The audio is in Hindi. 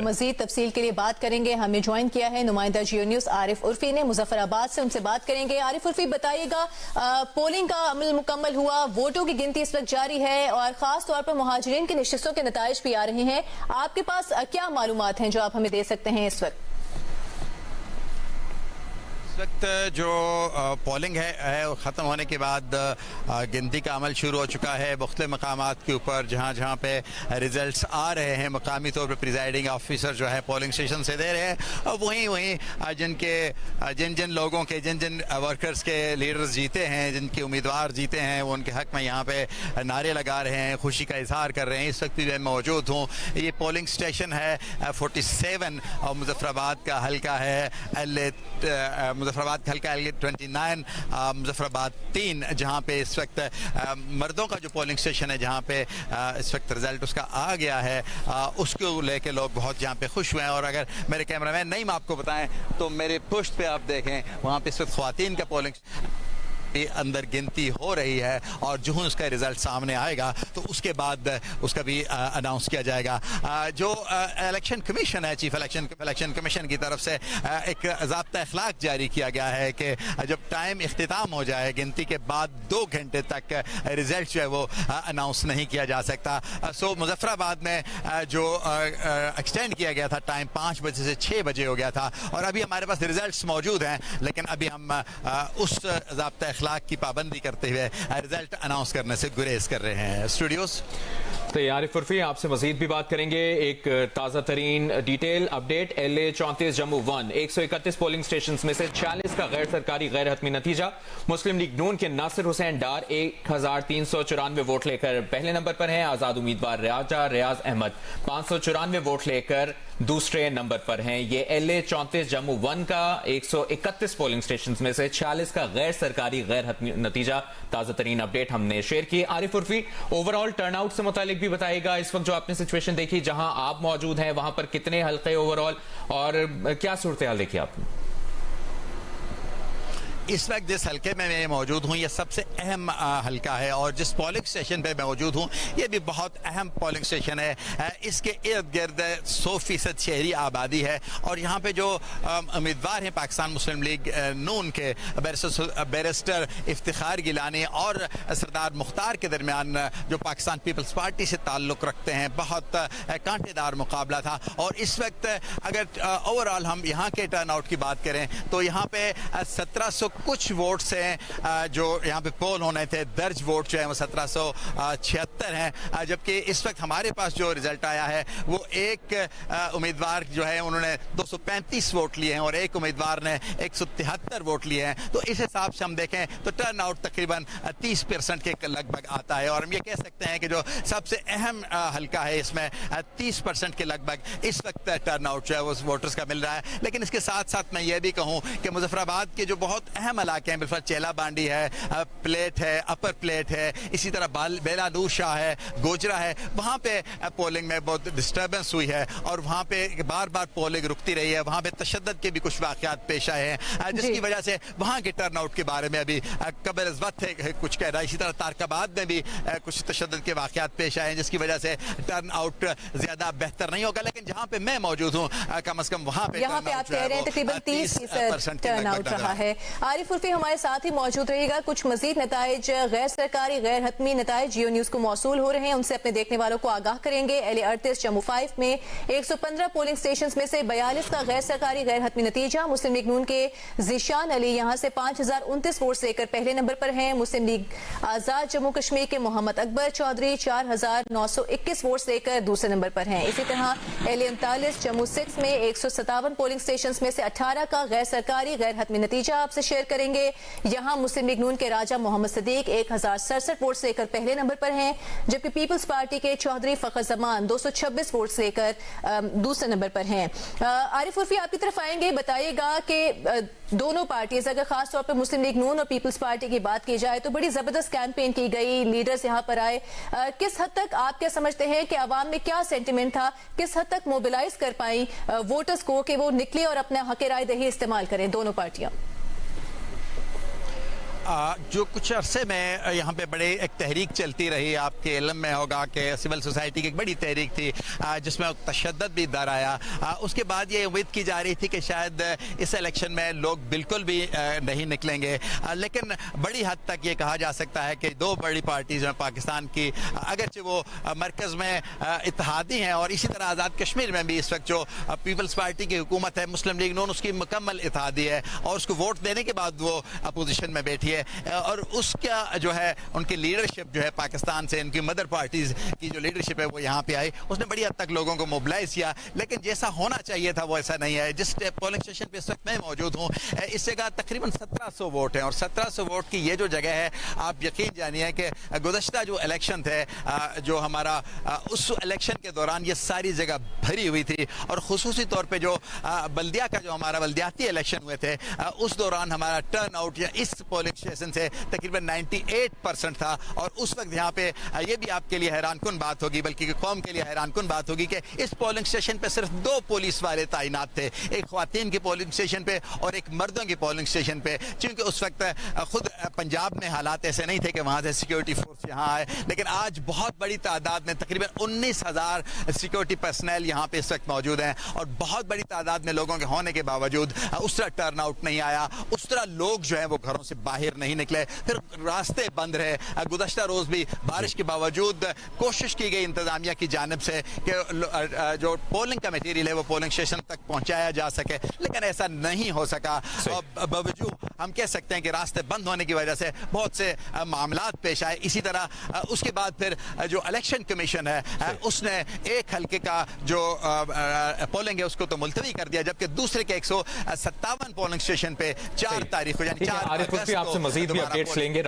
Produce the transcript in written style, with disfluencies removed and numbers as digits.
मजीद तफसील के लिए बात करेंगे। हमें ज्वाइन किया है नुमाइंदा जियो न्यूज आरिफ उर्फी ने मुजफ्फराबाद से, उनसे बात करेंगे। आरिफ उर्फी, बताइएगा, पोलिंग का अमल मुकम्मल हुआ, वोटों की गिनती इस वक्त जारी है और खास तौर पर मुहाजिरीन की नशिस्तों के नताइज भी आ रहे हैं। आपके पास क्या मालूमात हैं जो आप हमें दे सकते हैं इस वक्त? इस वक्त जो पोलिंग है ख़त्म होने के बाद गिनती का अमल शुरू हो चुका है मुख्तलिफ मकामात के ऊपर। जहाँ पे रिजल्ट्स आ रहे हैं मकामी तौर पर प्रिजाइडिंग ऑफिसर जो है पोलिंग स्टेशन से दे रहे हैं, और जिन जिन लोगों के जिन वर्कर्स के लीडर्स जीते हैं, जिनके उम्मीदवार जीते हैं, वो उनके हक़ में यहाँ पे नारे लगा रहे हैं, खुशी का इजहार कर रहे हैं। इस वक्त भी मैं मौजूद हूँ। ये पोलिंग स्टेशन है 47 और मुजफ्फराबाद का हल्का है मुजफ्फराबाद का हल्का LA 29, मुजफ्फराबाद 3, जहाँ पे इस वक्त मर्दों का जो पोलिंग स्टेशन है, जहाँ पे इस वक्त रिजल्ट उसका आ गया है, उसको लेके लोग बहुत यहाँ पे खुश हुए हैं। और अगर मेरे कैमरामैन नहीं आपको बताएं तो मेरे पुश्त पे आप देखें, वहाँ पे इस वक्त ख्वातीन का पोलिंग अंदर गिनती हो रही है, और जो उसका रिजल्ट सामने आएगा तो उसके बाद उसका भी अनाउंस किया जाएगा। जो इलेक्शन कमीशन है, चीफ इलेक्शन कमीशन की तरफ से एक ज़ाब्ता अखलाक जारी किया गया है कि जब टाइम इख्तिताम हो जाए गिनती के बाद 2 घंटे तक रिजल्ट जो है वो अनाउंस नहीं किया जा सकता। सो मुजफ्फराबाद में जो एक्सटेंड किया गया था टाइम 5 बजे से 6 बजे हो गया था, और अभी हमारे पास रिजल्ट्स मौजूद हैं, लेकिन अभी हम उस ज़ाब्ता अखलाक की पाबंदी करते हुए रिजल्ट अनाउंस करने से गुरेज कर रहे हैं। स्टूडियोज तो आरिफ उर्फी, आपसे मजीद भी बात करेंगे। एक ताज़ा तरीन detail update, LA 34 Jammu 1, 131 polling station में से 46 का गैर सरकारी गैर हतमी नतीजा। मुस्लिम लीग नून के नासिर हुसैन डार 1394 वोट लेकर पहले नंबर पर हैं। आजाद उम्मीदवार रियाज अहमद 594 वोट लेकर दूसरे नंबर पर हैं। ये LA 34 जम्मू 1 का 131 पोलिंग स्टेशन में से 46 का गैर सरकारी गैर हतमी नतीजा। ताज़ा तरीन अपडेट हमने शेयर की। आरिफ उर्फी, ओवरऑल टर्नआउट से मुतालिक भी बताइएगा, इस वक्त जो आपने सिचुएशन देखी जहां आप मौजूद हैं, वहां पर कितने हल्के ओवरऑल और क्या सूरत हाल देखी आपने? इस वक्त जिस हल्के में मैं मौजूद हूँ, ये सबसे अहम हल्का है, और जिस पोलिंग स्टेशन पे मौजूद हूँ ये भी बहुत अहम पोलिंग स्टेशन है। इसके इर्द गिर्द 100% शहरी आबादी है, और यहाँ पे जो उम्मीदवार हैं पाकिस्तान मुस्लिम लीग नून के बैरिस्टर इफ्तिखार गिलानी और सरदार मुख्तार के दरमियान जो पाकिस्तान पीपल्स पार्टी से ताल्लुक़ रखते हैं, बहुत कांटेदार मुकाबला था। और इस वक्त अगर ओवरऑल हम यहाँ के टर्नआउट की बात करें तो यहाँ पे 1700 कुछ वोट्स हैं जो यहाँ पे पोल होने थे। दर्ज वोट जो है वो 1776 हैं, जबकि इस वक्त हमारे पास जो रिजल्ट आया है वो एक उम्मीदवार जो है उन्होंने 235 वोट लिए हैं और एक उम्मीदवार ने 173 वोट लिए हैं। तो इस हिसाब से हम देखें तो टर्न आउट तकरीबन 30% के लगभग आता है, और हम ये कह सकते हैं कि जो सबसे अहम हल्का है इसमें 30% के लगभग इस वक्त टर्न आउट जो है वो वोटर्स का मिल रहा है। लेकिन इसके साथ साथ मैं ये भी कहूँ कि मुजफ्फराबाद के जो बहुत अहम इलाके हैं, बिल्कुल चेला बांडी है, प्लेट है, अपर प्लेट है, इसी तरह बेलादूर शाह है, गोजरा है, वहाँ पे पोलिंग में बहुत डिस्टर्बेंस हुई है और वहाँ पे बार बार पोलिंग रुकती रही है। वहाँ पे तशद्दुद के भी कुछ वाक़यात पेश आए हैं, जिसकी वजह से वहाँ के टर्न आउट के बारे में अभी कबल अज़ वक्त है कुछ कह रहा है। इसी तरह तारकाबाद में भी कुछ तशद्दुद के वाक़यात पेश आए हैं, जिसकी वजह से टर्न आउट ज्यादा बेहतर नहीं होगा। लेकिन जहाँ पे मैं मौजूद हूँ कम अज़ कम वहाँ पे आप कह रहे हैं तकरीबन 30% टर्न आउट रहा है। आरिफ उर्फी हमारे साथ ही मौजूद रहेगा। कुछ मजीद नताइज गैर सरकारी गैर हतमी नताइज जियो न्यूज को मौसूल हो रहे हैं, उनसे अपने देखने वालों को आगाह करेंगे। LA 38 जम्मू 5 में 115 पोलिंग स्टेशन में से 42 का गैर सरकारी गैर हतमी नतीजा। मुस्लिम लीग नून के जिशान अली यहाँ से 5029 वोट लेकर पहले नंबर पर हैं। मुस्लिम लीग आजाद जम्मू कश्मीर के मोहम्मद अकबर चौधरी 4921 वोट लेकर दूसरे नंबर पर हैं। इसी तरह LA 39 जम्मू 6 में 157 पोलिंग स्टेशन में से 18 का गैर सरकारी गैर हतमी नतीजा आपसे शेयर करेंगे। यहां मुस्लिम लीग नून के राजा मोहम्मद सदीक 1067 वोट लेकर पहले नंबर पर हैं, जबकि पीपल्स पार्टी के चौधरी फखर जमान 226 वोट लेकर दूसरे नंबर पर हैं। आरिफ उर्फी, आपकी तरफ आएंगे, बताइएगा कि दोनों पार्टीज, अगर खास तौर पर मुस्लिम लीग नून और पीपल्स पार्टी की बात की जाए तो बड़ी जबरदस्त कैंपेन की गई, लीडर्स यहां पर आए। किस हद तक आप क्या समझते हैं कि आवाम में क्या सेंटिमेंट था, किस हद तक मोबिलाइज कर पाई वोटर्स को कि वो निकले और अपना हक राय दही इस्तेमाल करें दोनों पार्टियां? जो कुछ अरसे में यहाँ पे बड़े एक तहरीक चलती रही, आपके इल्म में होगा कि सिविल सोसाइटी की एक बड़ी तहरीक थी जिसमें तशद्दुद भी दर आया। उसके बाद ये उम्मीद की जा रही थी कि शायद इस इलेक्शन में लोग बिल्कुल भी नहीं निकलेंगे, लेकिन बड़ी हद तक ये कहा जा सकता है कि दो बड़ी पार्टीज हैं पाकिस्तान की, अगरचे वो मरकज़ में इत्तेहादी हैं और इसी तरह आज़ाद कश्मीर में भी इस वक्त जो पीपल्स पार्टी की हुकूमत है, मुस्लिम लीग नून, उसकी मुकम्मल इत्तेहादी है और उसको वोट देने के बाद वो अपोजिशन में बैठी है और उसका जो है उनकी लीडरशिप जो है पाकिस्तान से, इनकी मदर पार्टीज की जो लीडरशिप है वो यहाँ पे आई, उसने बड़ी हद तक लोगों को मोबिलाइज किया, लेकिन जैसा होना चाहिए था वो ऐसा नहीं है। जिस पोलिंग स्टेशन पे इस वक्त मैं मौजूद हूँ, इस जगह तकरीबन 1700 वोट हैं और 1700 वोट की ये जो जगह है, आप यकीन जानिए कि गुज़श्ता जो इलेक्शन थे, जो हमारा उस इलेक्शन के दौरान ये सारी जगह भरी हुई थी और खुसूसी तौर पर जो बल्दिया का जो हमारा बल्दियाती इलेक्शन हुए थे उस दौरान हमारा टर्न आउट या इस पोलिंग स्टेशन से तकरीबन 98% था और उस वक्त यहाँ पे ये भी आपके लिए हैरानकुन बात होगी, बल्कि कौम के लिए हैरानकुन बात होगी कि इस पोलिंग स्टेशन पे सिर्फ 2 पुलिस वाले तैनात थे, एक ख्वातीन की पोलिंग स्टेशन पे और एक मर्दों की पोलिंग स्टेशन पे, क्योंकि उस वक्त खुद पंजाब में हालात ऐसे नहीं थे कि वहाँ से सिक्योरिटी फोर्स यहाँ आए, लेकिन आज बहुत बड़ी तादाद में तकरीबन 19,000 सिक्योरिटी पर्सनल यहाँ पे इस वक्त मौजूद हैं और बहुत बड़ी तादाद में लोगों के होने के बावजूद उस तरह टर्न आउट नहीं आया, उस तरह लोग जो है वो घरों से बाहर नहीं निकले, फिर रास्ते बंद रहे। गुज़श्ता रोज भी बारिश के बावजूद कोशिश की गई इंतजामिया की जानिब से कि जो पोलिंग का मटीरियल है वो पोलिंग स्टेशन तक पहुंचाया जा सके, लेकिन ऐसा नहीं हो सका। बावजूद हम कह सकते हैं कि रास्ते बंद होने की वजह से बहुत से मामलात पेश आए। इसी तरह उसके बाद फिर जो इलेक्शन कमीशन है उसने एक हल्के का जो पोलिंग है उसको तो मुलतवी कर दिया, जबकि दूसरे के 157 पोलिंग स्टेशन पे 4 तारीख को यानी 4 आरिफ उर्फी आपसे मजीद भी अपडेट्स लेंगे।